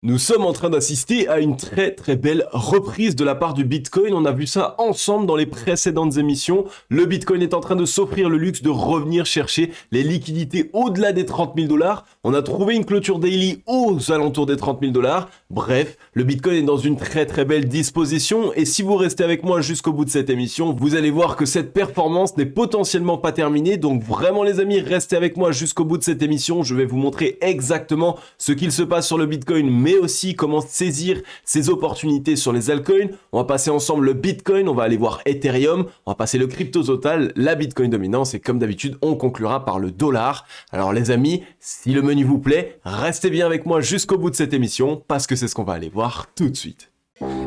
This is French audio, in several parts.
Nous sommes en train d'assister à une très belle reprise de la part du Bitcoin. On a vu ça ensemble dans les précédentes émissions. Le Bitcoin est en train de s'offrir le luxe de revenir chercher les liquidités au-delà des 30 000 $. On a trouvé une clôture daily aux alentours des 30 000 $. Bref, le Bitcoin est dans une très belle disposition. Et si vous restez avec moi jusqu'au bout de cette émission, vous allez voir que cette performance n'est potentiellement pas terminée. Donc vraiment les amis, restez avec moi jusqu'au bout de cette émission. Je vais vous montrer exactement ce qu'il se passe sur le Bitcoin, mais aussi comment saisir ces opportunités sur les altcoins. On va passer ensemble le Bitcoin, on va aller voir Ethereum, on va passer le crypto total, la Bitcoin dominance et comme d'habitude, on conclura par le dollar. Alors les amis, si le menu vous plaît, restez bien avec moi jusqu'au bout de cette émission parce que c'est ce qu'on va aller voir tout de suite.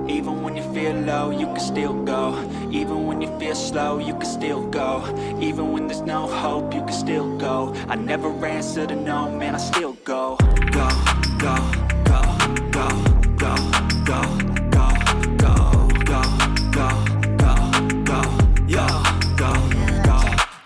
Even when you feel low, you can still go. Even when you feel slow, you can still go. Even when there's no hope, you can still go. I never answer to no, man, I still go. Go, go, go, go, go, go, go, go, go, go, go, go, yo, go, go,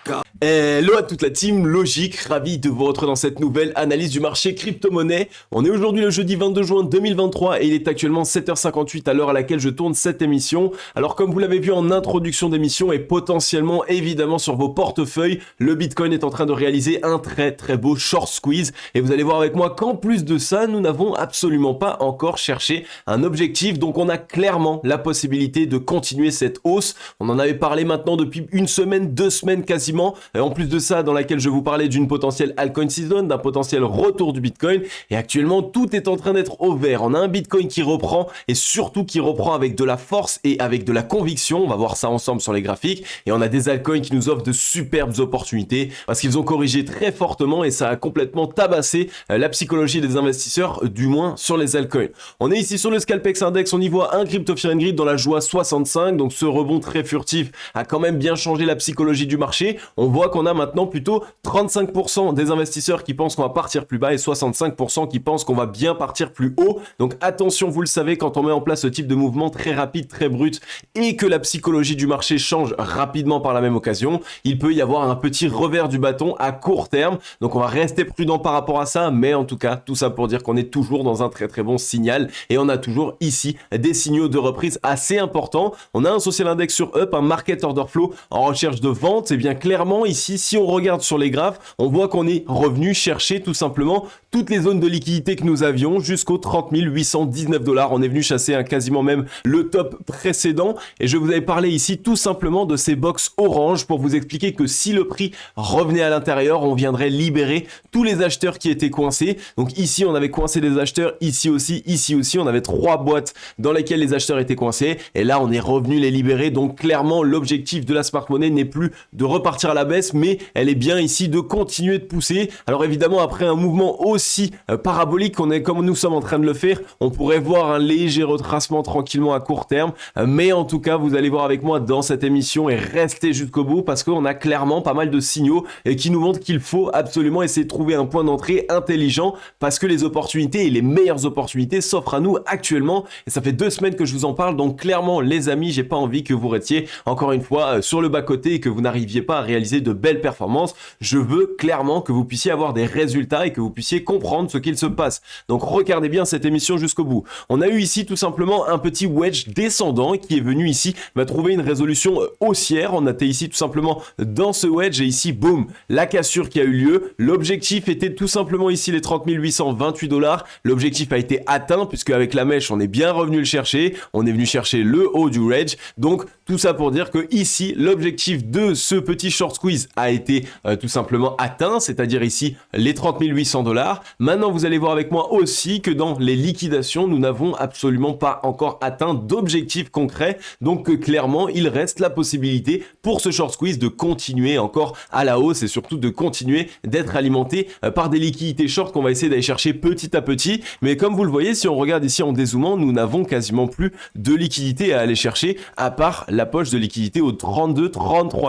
go. Hello à toute la team Logique, ravi de vous retrouver dans cette nouvelle analyse du marché crypto-monnaie. On est aujourd'hui le jeudi 22 juin 2023 et il est actuellement 7h58 à l'heure à laquelle je tourne cette émission. Alors comme vous l'avez vu en introduction d'émission et potentiellement évidemment sur vos portefeuilles, le Bitcoin est en train de réaliser un très beau short squeeze. Et vous allez voir avec moi qu'en plus de ça, nous n'avons absolument pas encore cherché un objectif. Donc on a clairement la possibilité de continuer cette hausse. On en avait parlé maintenant depuis une semaine, 2 semaines quasiment. En plus de ça, dans laquelle je vous parlais d'une potentielle altcoin season, d'un potentiel retour du Bitcoin. Et actuellement, tout est en train d'être au vert. On a un Bitcoin qui reprend et surtout qui reprend avec de la force et avec de la conviction. On va voir ça ensemble sur les graphiques. Et on a des altcoins qui nous offrent de superbes opportunités parce qu'ils ont corrigé très fortement et ça a complètement tabassé la psychologie des investisseurs, du moins sur les altcoins. On est ici sur le Scalpex Index. On y voit un Crypto Fear and Greed dans la joie 65. Donc ce rebond très furtif a quand même bien changé la psychologie du marché. On voit qu'on a maintenant plutôt 35% des investisseurs qui pensent qu'on va partir plus bas et 65% qui pensent qu'on va bien partir plus haut. Donc attention, vous le savez, quand on met en place ce type de mouvement très rapide, très brut et que la psychologie du marché change rapidement par la même occasion, il peut y avoir un petit revers du bâton à court terme. Donc on va rester prudent par rapport à ça, mais en tout cas, tout ça pour dire qu'on est toujours dans un très bon signal et on a toujours ici des signaux de reprise assez importants. On a un social index sur Up, un market order flow en recherche de vente. Et bien clairement ici, si on regarde sur les graphes, on voit qu'on est revenu chercher tout simplement toutes les zones de liquidité que nous avions jusqu'aux 30 819 $. On est venu chasser quasiment même le top précédent et je vous avais parlé ici tout simplement de ces box orange pour vous expliquer que si le prix revenait à l'intérieur, on viendrait libérer tous les acheteurs qui étaient coincés. Donc ici, on avait coincé des acheteurs, ici aussi, on avait 3 boîtes dans lesquelles les acheteurs étaient coincés et là, on est revenu les libérer. Donc clairement, l'objectif de la smart money n'est plus de repartir à la baisse, mais elle est bien ici de continuer de pousser. Alors évidemment, après un mouvement aussi parabolique comme nous sommes en train de le faire, on pourrait voir un léger retracement tranquillement à court terme, mais en tout cas, vous allez voir avec moi dans cette émission et restez jusqu'au bout parce qu'on a clairement pas mal de signaux qui nous montrent qu'il faut absolument essayer de trouver un point d'entrée intelligent parce que les opportunités et les meilleures opportunités s'offrent à nous actuellement et ça fait 2 semaines que je vous en parle. Donc clairement, les amis, j'ai pas envie que vous restiez encore une fois sur le bas-côté et que vous n'arriviez pas à réaliser de belles performances. Je veux clairement que vous puissiez avoir des résultats et que vous puissiez comprendre ce qu'il se passe. Donc regardez bien cette émission jusqu'au bout. On a eu ici tout simplement un petit wedge descendant qui est venu ici trouver une résolution haussière. On était ici tout simplement dans ce wedge et ici boum, la cassure qui a eu lieu. L'objectif était tout simplement ici les 30 828 $. L'objectif a été atteint puisque avec la mèche on est bien revenu le chercher. On est venu chercher le haut du wedge. Donc tout ça pour dire que ici l'objectif de ce petit short squeeze a été tout simplement atteint, c'est-à-dire ici les 30 800 $. Maintenant, vous allez voir avec moi aussi que dans les liquidations, nous n'avons absolument pas encore atteint d'objectif concret. Donc clairement, il reste la possibilité pour ce short squeeze de continuer encore à la hausse et surtout de continuer d'être alimenté par des liquidités short qu'on va essayer d'aller chercher petit à petit. Mais comme vous le voyez, si on regarde ici en dézoomant, nous n'avons quasiment plus de liquidités à aller chercher à part la poche de liquidité aux 33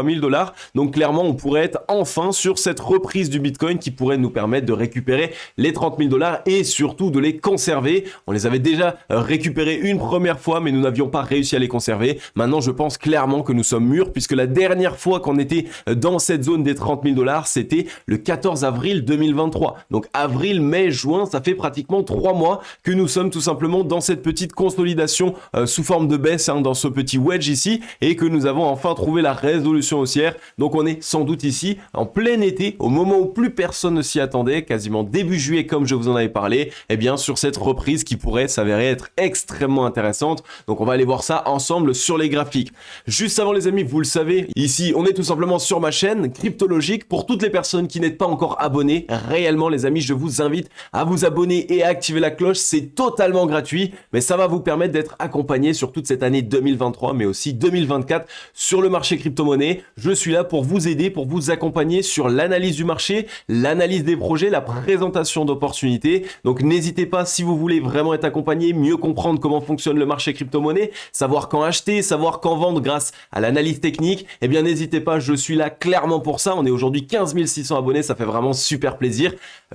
000 $. Donc clairement, on pourrait être enfin sur cette reprise du Bitcoin qui pourrait nous permettre de récupérer les 30 000 $ et surtout de les conserver. On les avait déjà récupérés une première fois, mais nous n'avions pas réussi à les conserver. Maintenant, je pense clairement que nous sommes mûrs, puisque la dernière fois qu'on était dans cette zone des 30 000 $, c'était le 14 avril 2023. Donc avril, mai, juin, ça fait pratiquement 3 mois que nous sommes tout simplement dans cette petite consolidation sous forme de baisse, dans ce petit wedge ici, et que nous avons enfin trouvé la résolution haussière. Donc on est sans doute ici en plein été, au moment où plus personne ne s'y attendait, quasiment début juillet comme je vous en avais parlé, et bien sur cette reprise qui pourrait s'avérer être extrêmement intéressante. Donc on va aller voir ça ensemble sur les graphiques. Juste avant les amis, vous le savez, ici on est tout simplement sur ma chaîne Cryptologique. Pour toutes les personnes qui n'êtes pas encore abonnées, réellement les amis, je vous invite à vous abonner et à activer la cloche. C'est totalement gratuit, mais ça va vous permettre d'être accompagné sur toute cette année 2023, mais aussi 2024 sur le marché crypto-monnaie. Je suis là pour vous aider, pour vous accompagner sur l'analyse du marché, l'analyse des projets, la présentation d'opportunités. Donc n'hésitez pas, si vous voulez vraiment être accompagné, mieux comprendre comment fonctionne le marché crypto-monnaie, savoir quand acheter, savoir quand vendre grâce à l'analyse technique, eh bien n'hésitez pas, je suis là clairement pour ça. On est aujourd'hui 15 600 abonnés, ça fait vraiment super plaisir.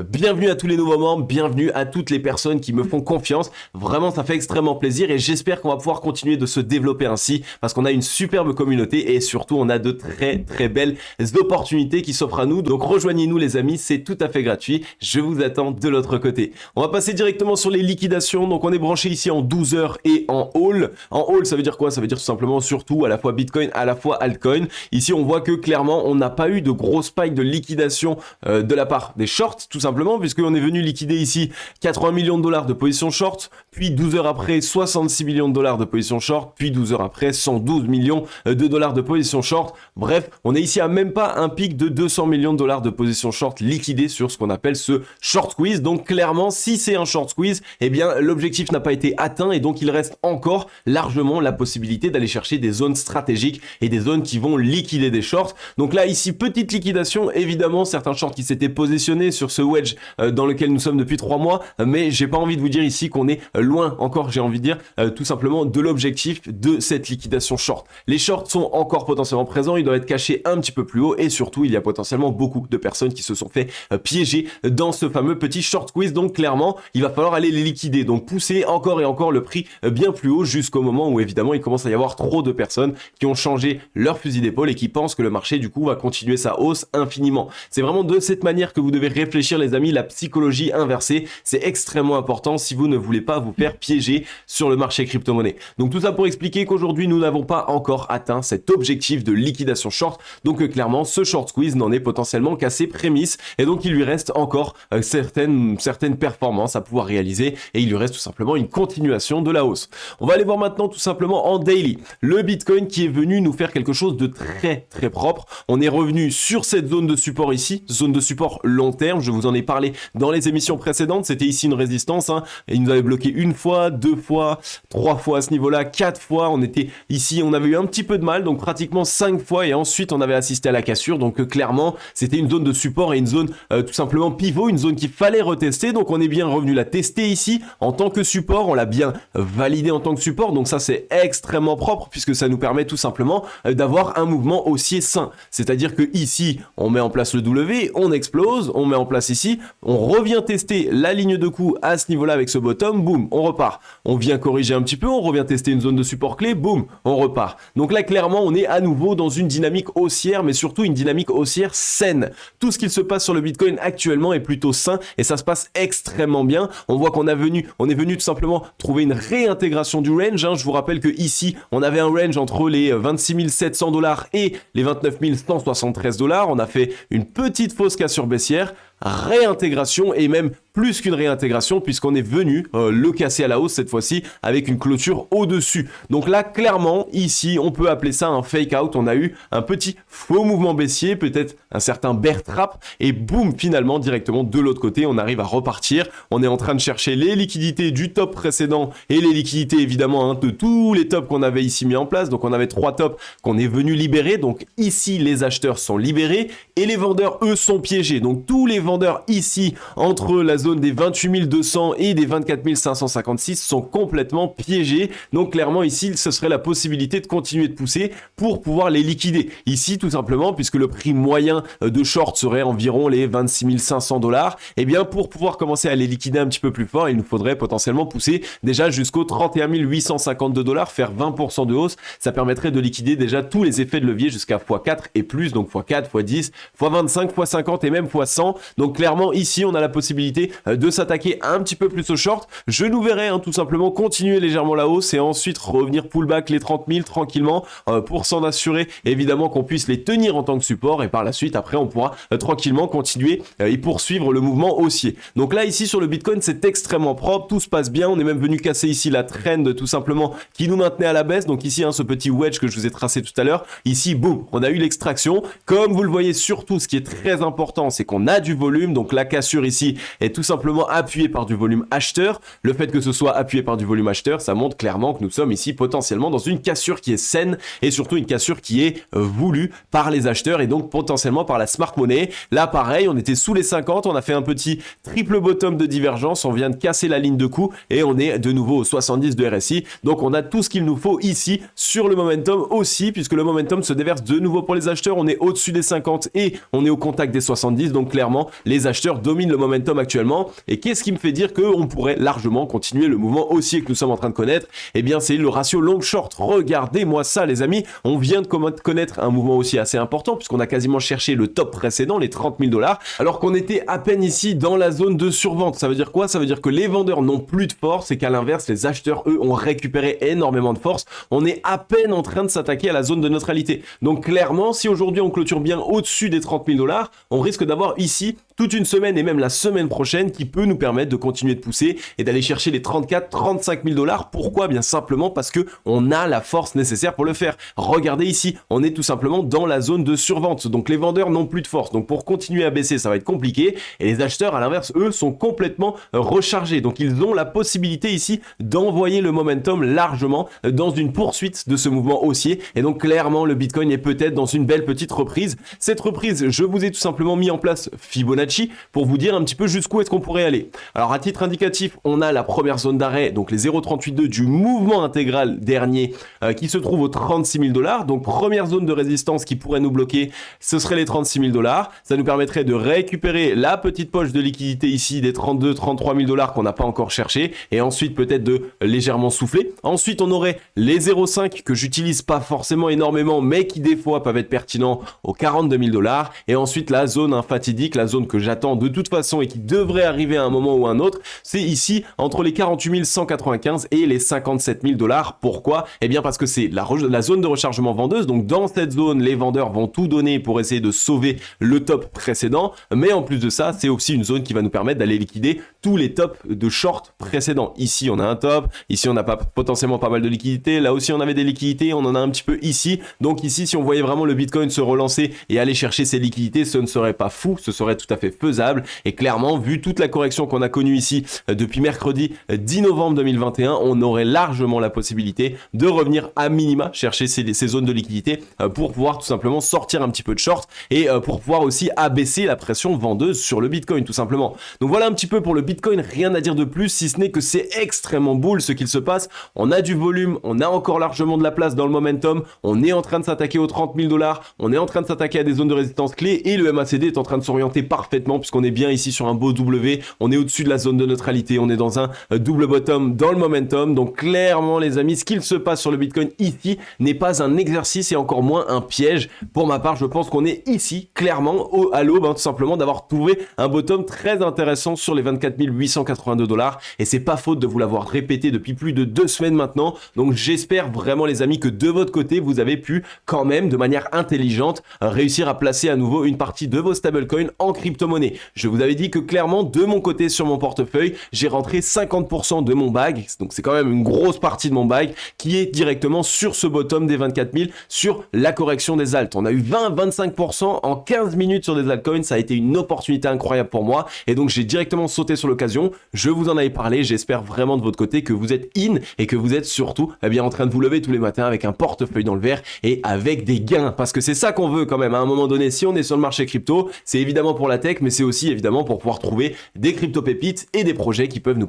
Bienvenue à tous les nouveaux membres, bienvenue à toutes les personnes qui me font confiance. Vraiment, ça fait extrêmement plaisir et j'espère qu'on va pouvoir continuer de se développer ainsi parce qu'on a une superbe communauté et surtout on a de très belles opportunités qui s'offrent à nous. Donc rejoignez-nous les amis, c'est tout à fait gratuit. Je vous attends de l'autre côté. On va passer directement sur les liquidations. Donc on est branché ici en 12 heures et en all. En all, ça veut dire quoi? Ça veut dire tout simplement surtout à la fois Bitcoin, à la fois altcoin. Ici, on voit que clairement, on n'a pas eu de gros spike de liquidation de la part des shorts, tout simplement, puisqu'on est venu liquider ici 80 millions de dollars de position short, puis 12 heures après 66 millions de dollars de position short, puis 12 heures après 112 millions de dollars de position short. Bref, on est ici à même pas un pic de 200 millions de dollars de position short liquidé sur ce qu'on appelle ce short squeeze. Donc clairement, si c'est un short squeeze, eh bien l'objectif n'a pas été atteint et donc il reste encore largement la possibilité d'aller chercher des zones stratégiques et des zones qui vont liquider des shorts. Donc là, ici, petite liquidation, évidemment, certains shorts qui s'étaient positionnés sur ce wedge dans lequel nous sommes depuis 3 mois, mais j'ai pas envie de vous dire ici qu'on est loin encore, j'ai envie de dire tout simplement de l'objectif de cette liquidation short. Les shorts sont encore potentiellement présents, ils doivent être cachés un petit peu plus haut et surtout, il y a potentiellement beaucoup de personnes qui se sont fait piéger dans ce fameux petit short squeeze. Donc clairement, il va falloir aller les liquider, donc pousser encore et encore le prix bien plus haut jusqu'au moment où évidemment il commence à y avoir trop de personnes qui ont changé leur fusil d'épaule et qui pensent que le marché du coup va continuer sa hausse infiniment. C'est vraiment de cette manière que vous devez réfléchir les amis, la psychologie inversée, c'est extrêmement important si vous ne voulez pas vous faire piéger sur le marché crypto-monnaie. Donc tout ça pour expliquer qu'aujourd'hui nous n'avons pas encore atteint cet objectif de liquidation short, donc clairement ce short squeeze n'en est potentiellement qu'à ses prémices et donc il lui reste encore certaines performances à pouvoir réaliser et il lui reste tout simplement une continuation de la hausse. On va aller voir maintenant tout simplement en daily le Bitcoin qui est venu nous faire quelque chose de très propre. On est revenu sur cette zone de support ici, zone de support long terme, je vous en ai parlé dans les émissions précédentes, c'était ici une résistance, et il nous avait bloqué une fois, 2 fois, 3 fois à ce niveau-là, 4 fois, on était ici, on avait eu un petit peu de mal, donc pratiquement 5 fois, et ensuite on avait assisté à la cassure, donc clairement c'était une zone de support et une zone tout simplement pivot, une zone qu'il fallait retester, donc on est bien revenu la tester ici en tant que support, on l'a bien validé en tant que support, donc ça c'est extrêmement propre puisque ça nous permet tout simplement d'avoir un mouvement haussier sain, c'est-à-dire que ici on met en place le W, on explose, on met en place ici, on revient tester la ligne de coup à ce niveau-là avec ce bottom, boum, on repart, on vient corriger un petit peu, on revient tester une zone de support clé, boum, on repart. Donc là clairement on est à nouveau dans une dynamique haussière, mais surtout une dynamique haussière saine. Tout ce qu'il se passe sur le Bitcoin actuellement est plutôt sain et ça se passe extrêmement bien. On voit qu'on est venu tout simplement trouver une réintégration du range. Je vous rappelle que ici on avait un range entre les 26 700 $ et les 29 173 $. On a fait une petite fausse cassure baissière, réintégration et même plus qu'une réintégration puisqu'on est venu le casser à la hausse cette fois-ci avec une clôture au-dessus. Donc là clairement ici on peut appeler ça un fake out, on a eu un petit faux mouvement baissier, peut-être un certain bear trap et boum, finalement directement de l'autre côté on arrive à repartir. On est en train de chercher les liquidités du top précédent et les liquidités évidemment de tous les tops qu'on avait ici mis en place. Donc on avait 3 tops qu'on est venu libérer, donc ici les acheteurs sont libérés et les vendeurs, eux, sont piégés. Donc tous les vendeurs ici, entre la zone des 28 200 et des 24 556 sont complètement piégés. Donc clairement ici, ce serait la possibilité de continuer de pousser pour pouvoir les liquider. Ici, tout simplement, puisque le prix moyen de short serait environ les 26 500 $, et bien pour pouvoir commencer à les liquider un petit peu plus fort, il nous faudrait potentiellement pousser déjà jusqu'aux 31 852 $, faire 20% de hausse. Ça permettrait de liquider déjà tous les effets de levier jusqu'à x4 et plus, donc x4, x10, x25, x50 et même x100. Donc clairement ici, on a la possibilité de s'attaquer un petit peu plus au short. Je nous verrai tout simplement continuer légèrement la hausse et ensuite revenir pullback les 30 000 tranquillement pour s'en assurer évidemment qu'on puisse les tenir en tant que support, et par la suite après on pourra tranquillement continuer et poursuivre le mouvement haussier. Donc là ici sur le Bitcoin, c'est extrêmement propre, tout se passe bien. On est même venu casser ici la trend tout simplement qui nous maintenait à la baisse. Donc ici ce petit wedge que je vous ai tracé tout à l'heure, ici boum, on a eu l'extraction. Comme vous le voyez, surtout ce qui est très important, c'est qu'on a du volume. Donc la cassure ici est tout simplement appuyée par du volume acheteur. Le fait que ce soit appuyé par du volume acheteur, ça montre clairement que nous sommes ici potentiellement dans une cassure qui est saine et surtout une cassure qui est voulue par les acheteurs et donc potentiellement par la smart money. Là pareil, on était sous les 50, on a fait un petit triple bottom de divergence, on vient de casser la ligne de coup et on est de nouveau au 70 de RSI. Donc on a tout ce qu'il nous faut ici sur le momentum aussi, puisque le momentum se déverse de nouveau pour les acheteurs. On est au-dessus des 50 et on est au contact des 70. Donc clairement, les acheteurs dominent le momentum actuellement. Et qu'est-ce qui me fait dire qu'on pourrait largement continuer le mouvement haussier que nous sommes en train de connaître? Eh bien, c'est le ratio long-short. Regardez-moi ça, les amis. On vient de connaître un mouvement haussier assez important, puisqu'on a quasiment cherché le top précédent, les 30 000 $, alors qu'on était à peine ici dans la zone de survente. Ça veut dire quoi? Ça veut dire que les vendeurs n'ont plus de force et qu'à l'inverse, les acheteurs, eux, ont récupéré énormément de force. On est à peine en train de s'attaquer à la zone de neutralité. Donc clairement, si aujourd'hui on clôture bien au-dessus des 30 000 $, on risque d'avoir ici toute une semaine et même la semaine prochaine qui peut nous permettre de continuer de pousser et d'aller chercher les 34 35 000 $. Pourquoi? Bien simplement parce que on a la force nécessaire pour le faire. Regardez ici, on est tout simplement dans la zone de survente. Donc les vendeurs n'ont plus de force. Donc pour continuer à baisser, ça va être compliqué. Et les acheteurs, à l'inverse, eux, sont complètement rechargés. Donc ils ont la possibilité ici d'envoyer le momentum largement dans une poursuite de ce mouvement haussier. Et donc clairement, le Bitcoin est peut-être dans une belle petite reprise. Cette reprise, je vous ai tout simplement mis en place Fibonacci pour vous dire un petit peu jusqu'où est-ce qu'on pourrait aller. Alors à titre indicatif, on a la première zone d'arrêt, donc les 0,382 du mouvement intégral dernier qui se trouve aux 36 000 $. Donc première zone de résistance qui pourrait nous bloquer, ce serait les 36 000 $. Ça nous permettrait de récupérer la petite poche de liquidité ici des 32 33 000 $ qu'on n'a pas encore cherché et ensuite peut-être de légèrement souffler. Ensuite, on aurait les 0,5 que j'utilise pas forcément énormément mais qui des fois peuvent être pertinents aux 42 000 $ et ensuite la zone fatidique, la zone que j'attends de toute façon et qui devrait arriver à un moment ou un autre, c'est ici entre les 48 195 et les 57 000 $. Pourquoi? Eh bien parce que c'est la zone de rechargement vendeuse, donc dans cette zone, les vendeurs vont tout donner pour essayer de sauver le top précédent, mais en plus de ça, c'est aussi une zone qui va nous permettre d'aller liquider tous les tops de short précédents. Ici, on a un top, ici, on a potentiellement pas mal de liquidités, là aussi, on avait des liquidités, on en a un petit peu ici, donc ici, si on voyait vraiment le Bitcoin se relancer et aller chercher ses liquidités, ce ne serait pas fou, ce serait tout à fait faisable, et clairement, vu toute la correction qu'on a connue ici depuis mercredi 10 novembre 2021, on aurait largement la possibilité de revenir à minima chercher ces zones de liquidité pour pouvoir tout simplement sortir un petit peu de short et pour pouvoir aussi abaisser la pression vendeuse sur le Bitcoin tout simplement. Donc voilà un petit peu pour le Bitcoin, rien à dire de plus si ce n'est que c'est extrêmement bull ce qu'il se passe. On a du volume, on a encore largement de la place dans le momentum, on est en train de s'attaquer aux 30 000 $, on est en train de s'attaquer à des zones de résistance clés et le MACD est en train de s'orienter parfaitement puisqu'on est bien ici sur un beau W, on est au-dessus de la zone de neutralité, on est dans un double bottom dans le momentum. Donc clairement les amis, ce qu'il se passe sur le Bitcoin ici n'est pas un exercice et encore moins un piège. Pour ma part, je pense qu'on est ici clairement à l'aube tout simplement d'avoir trouvé un bottom très intéressant sur les 24 882 $, et c'est pas faute de vous l'avoir répété depuis plus de 2 semaines maintenant. Donc j'espère vraiment les amis que de votre côté vous avez pu quand même de manière intelligente réussir à placer à nouveau une partie de vos stablecoins en crypto-monnaie. Je vous avais dit que clairement de mon côté sur mon portefeuille, j'ai rentré 50% de mon bag, donc c'est quand même une grosse partie de mon bag qui est directement sur ce bottom des 24 000 sur la correction des alts. On a eu 20-25% en 15 minutes sur des altcoins, ça a été une opportunité incroyable pour moi et donc j'ai directement sauté sur l'occasion. Je vous en avais parlé, j'espère vraiment de votre côté que vous êtes in et que vous êtes surtout en train de vous lever tous les matins avec un portefeuille dans le vert et avec des gains, parce que c'est ça qu'on veut quand même à un moment donné. abonner si on est sur le marché crypto. C'est évidemment pour la tech, mais c'est aussi évidemment pour pouvoir trouver des crypto-pépites et des projets qui peuvent nous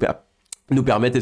permettent,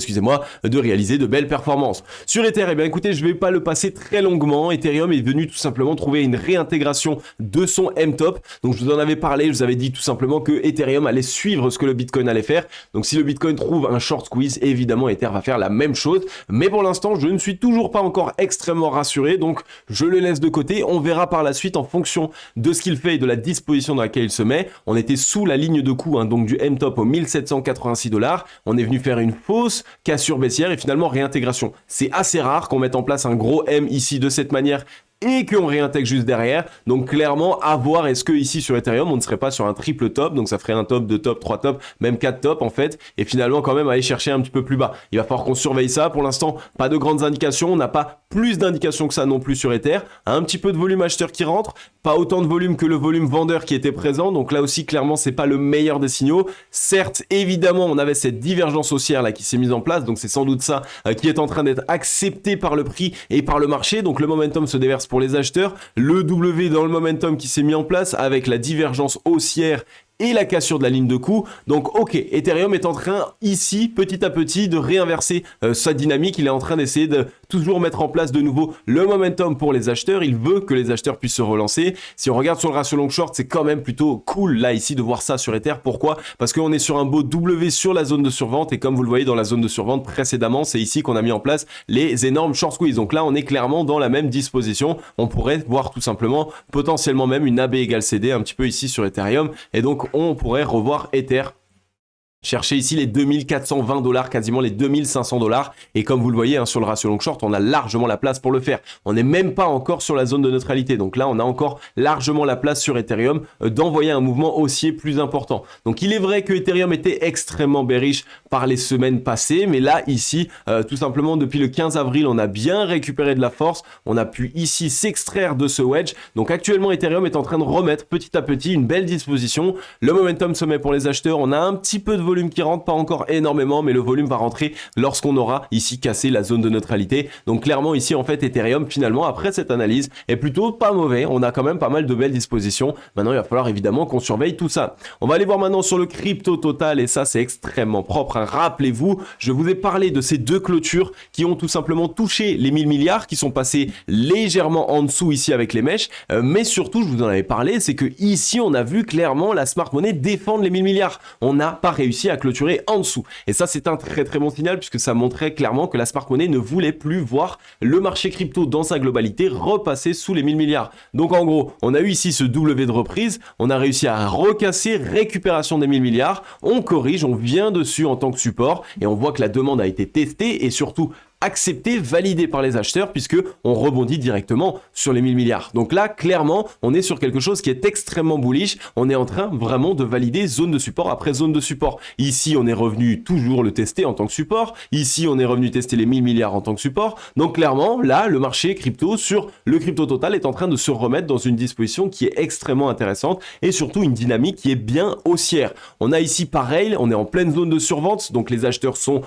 de réaliser de belles performances. Sur Ether, eh bien écoutez, je vais pas le passer très longuement. Ethereum est venu tout simplement trouver une réintégration de son M-Top. Donc je vous en avais parlé, je vous avais dit tout simplement que Ethereum allait suivre ce que le Bitcoin allait faire. Donc si le Bitcoin trouve un short squeeze, évidemment Ether va faire la même chose. Mais pour l'instant, je ne suis toujours pas encore extrêmement rassuré. Donc je le laisse de côté. On verra par la suite en fonction de ce qu'il fait et de la disposition dans laquelle il se met. On était sous la ligne de coût, donc du M-Top au 1786$. On est venu faire une fausse cassure baissière et finalement réintégration. C'est assez rare qu'on mette en place un gros M ici de cette manière et qu'on réintègre juste derrière. Donc clairement, à voir, est-ce que ici sur Ethereum, on ne serait pas sur un triple top, donc ça ferait un top, deux top, trois top, même quatre top en fait, et finalement quand même aller chercher un petit peu plus bas. Il va falloir qu'on surveille ça. Pour l'instant, pas de grandes indications, on n'a pas plus d'indications que ça non plus sur Ether. Un petit peu de volume acheteur qui rentre, pas autant de volume que le volume vendeur qui était présent, donc là aussi clairement c'est pas le meilleur des signaux. Certes, évidemment, on avait cette divergence haussière là qui s'est mise en place, donc c'est sans doute ça qui est en train d'être accepté par le prix et par le marché, donc le momentum se déverse pour les acheteurs, le W dans le momentum qui s'est mis en place avec la divergence haussière et la cassure de la ligne de coût. Donc ok, Ethereum est en train ici petit à petit de réinverser sa dynamique. Il est en train d'essayer de toujours mettre en place de nouveau le momentum pour les acheteurs. Il veut que les acheteurs puissent se relancer. Si on regarde sur le ratio long short, c'est quand même plutôt cool là ici de voir ça sur Ether. Pourquoi? Parce qu'on est sur un beau W sur la zone de survente et comme vous le voyez dans la zone de survente précédemment, c'est ici qu'on a mis en place les énormes short squeeze. Donc là on est clairement dans la même disposition. On pourrait voir tout simplement potentiellement même une AB égale CD un petit peu ici sur Ethereum et donc on pourrait revoir Ether chercher ici les 2420$, quasiment les 2500$. Et comme vous le voyez sur le ratio long short, on a largement la place pour le faire. On n'est même pas encore sur la zone de neutralité. Donc là, on a encore largement la place sur Ethereum d'envoyer un mouvement haussier plus important. Donc il est vrai que Ethereum était extrêmement bearish par les semaines passées. Mais là, ici, tout simplement, depuis le 15 avril, on a bien récupéré de la force. On a pu ici s'extraire de ce wedge. Donc actuellement, Ethereum est en train de remettre petit à petit une belle disposition. Le momentum se met pour les acheteurs. On a un petit peu de volume qui rentre, pas encore énormément, mais le volume va rentrer lorsqu'on aura ici cassé la zone de neutralité. Donc clairement ici en fait Ethereum finalement après cette analyse est plutôt pas mauvais. On a quand même pas mal de belles dispositions. Maintenant il va falloir évidemment qu'on surveille tout ça. On va aller voir maintenant sur le crypto total et ça c'est extrêmement propre. Rappelez-vous, je vous ai parlé de ces deux clôtures qui ont tout simplement touché les 1000 milliards, qui sont passés légèrement en dessous ici avec les mèches, mais surtout je vous en avais parlé, c'est que ici on a vu clairement la smart money défendre les 1000 milliards. On n'a pas réussi à clôturer en dessous. Et ça, c'est un très très bon signal puisque ça montrait clairement que la smart money ne voulait plus voir le marché crypto dans sa globalité repasser sous les 1000 milliards. Donc en gros, on a eu ici ce W de reprise, on a réussi à recasser, récupération des 1000 milliards, on corrige, on vient dessus en tant que support et on voit que la demande a été testée et surtout accepté, validé par les acheteurs puisque on rebondit directement sur les 1000 milliards. Donc là, clairement, on est sur quelque chose qui est extrêmement bullish. On est en train vraiment de valider zone de support après zone de support. Ici, on est revenu toujours le tester en tant que support. Ici, on est revenu tester les 1000 milliards en tant que support. Donc clairement, là, le marché crypto sur le crypto total est en train de se remettre dans une disposition qui est extrêmement intéressante et surtout une dynamique qui est bien haussière. On a ici pareil, on est en pleine zone de survente. Donc les acheteurs sont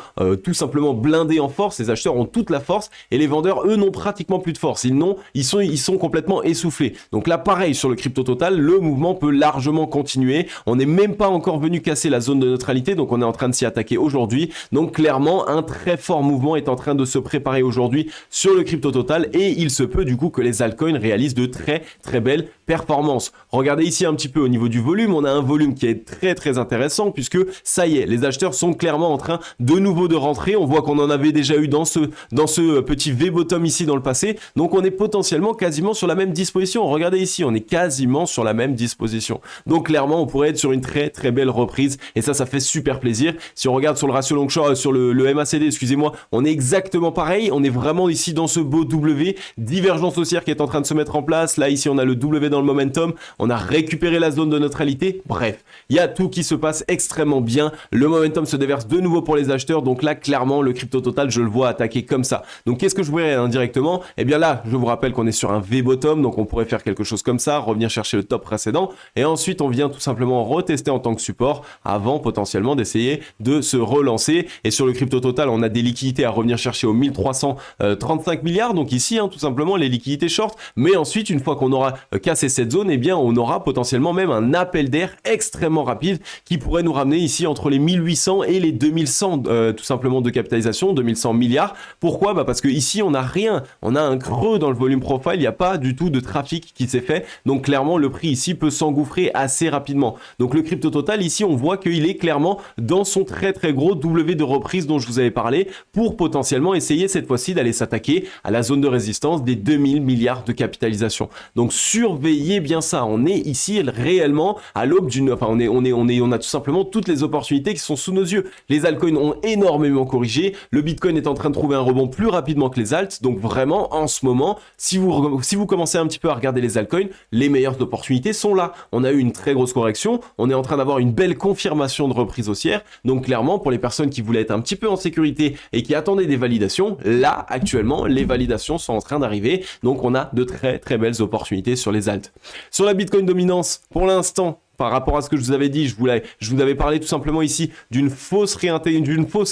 tout simplement blindés en force. Les acheteurs ont toute la force et les vendeurs eux n'ont pratiquement plus de force, ils sont complètement essoufflés. Donc là pareil sur le crypto total, le mouvement peut largement continuer, on n'est même pas encore venu casser la zone de neutralité, donc on est en train de s'y attaquer aujourd'hui. Donc clairement un très fort mouvement est en train de se préparer aujourd'hui sur le crypto total et il se peut du coup que les altcoins réalisent de très très belles performances. Regardez ici un petit peu au niveau du volume, on a un volume qui est très très intéressant puisque ça y est, les acheteurs sont clairement en train de nouveau de rentrer. On voit qu'on en avait déjà eu dans ce petit V-bottom ici dans le passé. Donc on est potentiellement quasiment sur la même disposition. Regardez ici, on est quasiment sur la même disposition. Donc clairement, on pourrait être sur une très très belle reprise et ça fait super plaisir. Si on regarde sur le ratio long short, sur le MACD, excusez-moi, on est exactement pareil. On est vraiment ici dans ce beau W, divergence haussière qui est en train de se mettre en place. Là ici, on a le W dans le momentum. On a récupéré la zone de neutralité. Bref, il y a tout qui se passe extrêmement bien. Le momentum se déverse de nouveau pour les acheteurs. Donc là, clairement, le crypto total, je le vois attaquer attaquer comme ça. Donc qu'est-ce que je verrais indirectement? Eh bien là, je vous rappelle qu'on est sur un V-bottom, donc on pourrait faire quelque chose comme ça, revenir chercher le top précédent, et ensuite on vient tout simplement retester en tant que support avant potentiellement d'essayer de se relancer. Et sur le crypto total, on a des liquidités à revenir chercher aux 1335 milliards, donc ici tout simplement les liquidités short, mais ensuite une fois qu'on aura cassé cette zone, eh bien on aura potentiellement même un appel d'air extrêmement rapide qui pourrait nous ramener ici entre les 1800 et les 2100 tout simplement de capitalisation, 2100 milliards. Pourquoi? Parce que ici on n'a rien, on a un creux dans le volume profile, il n'y a pas du tout de trafic qui s'est fait, donc clairement le prix ici peut s'engouffrer assez rapidement. Donc le crypto total ici on voit qu'il est clairement dans son très gros W de reprise dont je vous avais parlé, pour potentiellement essayer cette fois-ci d'aller s'attaquer à la zone de résistance des 2000 milliards de capitalisation. Donc surveillez bien ça, on est ici réellement à l'aube d'une, enfin on a tout simplement toutes les opportunités qui sont sous nos yeux. Les altcoins ont énormément corrigé, le Bitcoin est en train de trouver un rebond plus rapidement que les alts, donc vraiment en ce moment, si vous commencez un petit peu à regarder les altcoins, les meilleures opportunités sont là. On a eu une très grosse correction, on est en train d'avoir une belle confirmation de reprise haussière, donc clairement pour les personnes qui voulaient être un petit peu en sécurité et qui attendaient des validations, là actuellement les validations sont en train d'arriver, donc on a de très belles opportunités sur les alts. Sur la Bitcoin dominance, pour l'instant, par rapport à ce que je vous avais dit, je vous avais parlé tout simplement ici d'une fausse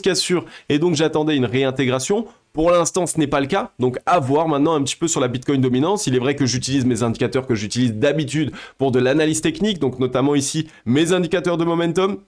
cassure, et donc j'attendais une réintégration. Pour l'instant, ce n'est pas le cas, donc à voir maintenant un petit peu sur la Bitcoin dominance. Il est vrai que j'utilise mes indicateurs que j'utilise d'habitude pour de l'analyse technique, donc notamment ici mes indicateurs de momentum.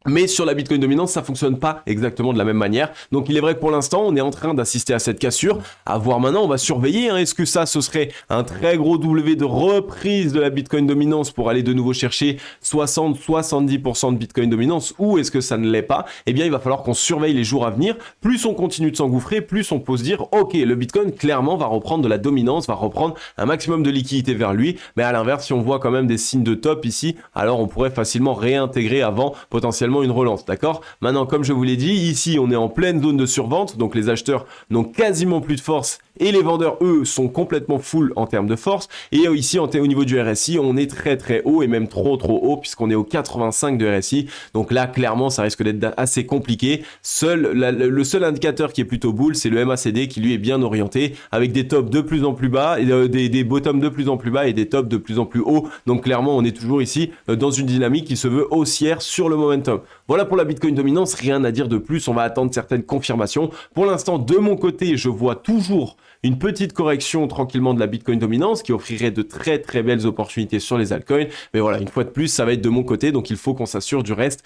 Mais sur la Bitcoin dominance, ça fonctionne pas exactement de la même manière. Donc il est vrai que pour l'instant, on est en train d'assister à cette cassure. À voir maintenant, on va surveiller. Est-ce que ça, ce serait un très gros W de reprise de la Bitcoin dominance pour aller de nouveau chercher 60-70% de Bitcoin dominance, ou est-ce que ça ne l'est pas? Eh bien, il va falloir qu'on surveille les jours à venir. Plus on continue de s'engouffrer, plus on peut se dire, ok, le Bitcoin clairement va reprendre de la dominance, va reprendre un maximum de liquidité vers lui. Mais à l'inverse, si on voit quand même des signes de top ici, alors on pourrait facilement réintégrer avant potentiellement une relance, d'accord? Maintenant, comme je vous l'ai dit, ici on est en pleine zone de survente, donc les acheteurs n'ont quasiment plus de force et les vendeurs, eux, sont complètement full en termes de force. Et ici, au niveau du RSI, on est très haut et même trop haut puisqu'on est au 85 de RSI. Donc là, clairement, ça risque d'être assez compliqué. Le seul indicateur qui est plutôt bull, c'est le MACD qui lui est bien orienté avec des tops de plus en plus bas, et des bottoms de plus en plus bas et des tops de plus en plus hauts. Donc clairement, on est toujours ici dans une dynamique qui se veut haussière sur le momentum. Voilà pour la Bitcoin dominance, rien à dire de plus. On va attendre certaines confirmations. Pour l'instant, de mon côté, je vois toujours une petite correction tranquillement de la Bitcoin dominance qui offrirait de très belles opportunités sur les altcoins. Mais voilà, une fois de plus, ça va être de mon côté, donc il faut qu'on s'assure du reste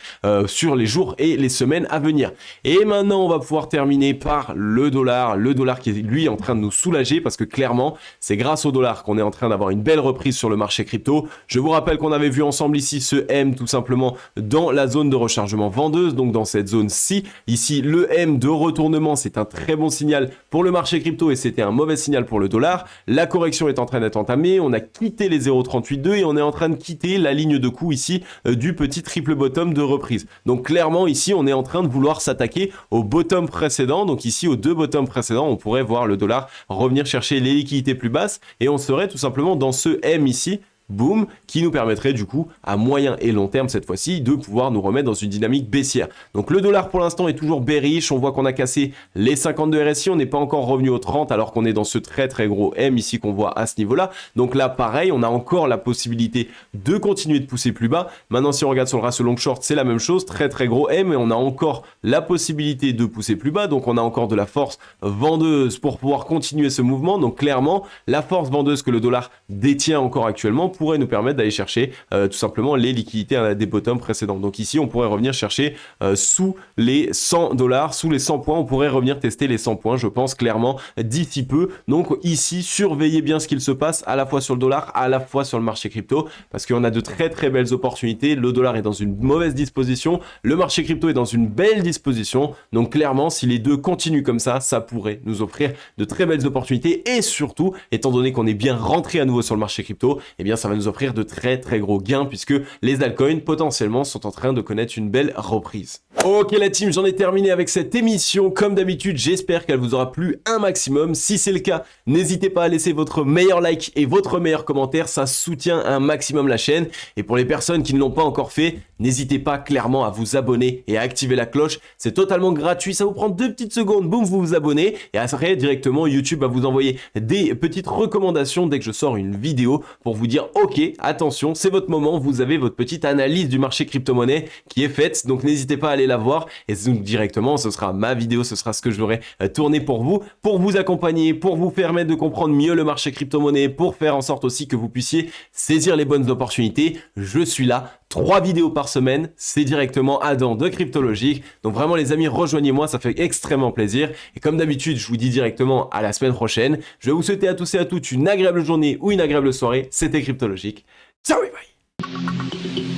sur les jours et les semaines à venir. Et maintenant, on va pouvoir terminer par le dollar qui est lui en train de nous soulager parce que clairement, c'est grâce au dollar qu'on est en train d'avoir une belle reprise sur le marché crypto. Je vous rappelle qu'on avait vu ensemble ici ce M tout simplement dans la zone de rechargement vendeuse, donc dans cette zone-ci. Ici, le M de retournement, c'est un très bon signal pour le marché crypto et c'était un mauvais signal pour le dollar. La correction est en train d'être entamée, on a quitté les 0,382 et on est en train de quitter la ligne de coup ici du petit triple bottom de reprise. Donc clairement ici on est en train de vouloir s'attaquer au bottom précédent, donc ici aux deux bottoms précédents on pourrait voir le dollar revenir chercher les liquidités plus basses et on serait tout simplement dans ce M ici, boom, qui nous permettrait du coup à moyen et long terme cette fois-ci de pouvoir nous remettre dans une dynamique baissière. Donc le dollar pour l'instant est toujours bearish, on voit qu'on a cassé les 50 de RSI, on n'est pas encore revenu aux 30 alors qu'on est dans ce très gros M ici qu'on voit à ce niveau-là. Donc là pareil, on a encore la possibilité de continuer de pousser plus bas. Maintenant si on regarde sur le ratio long short, c'est la même chose, très gros M et on a encore la possibilité de pousser plus bas, donc on a encore de la force vendeuse pour pouvoir continuer ce mouvement. Donc clairement, la force vendeuse que le dollar détient encore actuellement pourrait nous permettre d'aller chercher tout simplement les liquidités des bottoms précédents. Donc ici, on pourrait revenir chercher sous les $100, sous les 100 points, on pourrait revenir tester les 100 points, je pense clairement d'ici peu. Donc ici, surveillez bien ce qu'il se passe à la fois sur le dollar, à la fois sur le marché crypto, parce qu'on a de très belles opportunités. Le dollar est dans une mauvaise disposition, le marché crypto est dans une belle disposition. Donc clairement, si les deux continuent comme ça pourrait nous offrir de très belles opportunités et surtout, étant donné qu'on est bien rentré à nouveau sur le marché crypto, eh bien ça va nous offrir de très très gros gains puisque les altcoins potentiellement sont en train de connaître une belle reprise. Ok la team, j'en ai terminé avec cette émission. Comme d'habitude, j'espère qu'elle vous aura plu un maximum. Si c'est le cas, n'hésitez pas à laisser votre meilleur like et votre meilleur commentaire. Ça soutient un maximum la chaîne. Et pour les personnes qui ne l'ont pas encore fait, n'hésitez pas clairement à vous abonner et à activer la cloche. C'est totalement gratuit. Ça vous prend 2 petites secondes. Boum, vous vous abonnez. Et après, directement, YouTube va vous envoyer des petites recommandations dès que je sors une vidéo pour vous dire, ok, attention, c'est votre moment. Vous avez votre petite analyse du marché crypto-monnaie qui est faite. Donc, n'hésitez pas à aller la voir et donc directement ce sera ma vidéo, ce sera ce que j'aurai tourné pour vous accompagner, pour vous permettre de comprendre mieux le marché crypto-monnaie, pour faire en sorte aussi que vous puissiez saisir les bonnes opportunités. Je suis là, 3 vidéos par semaine, c'est directement Adam de Cryptologique. Donc vraiment les amis, rejoignez-moi, ça fait extrêmement plaisir. Et comme d'habitude, je vous dis directement à la semaine prochaine. Je vais vous souhaiter à tous et à toutes une agréable journée ou une agréable soirée. C'était Cryptologique. Ciao, bye bye.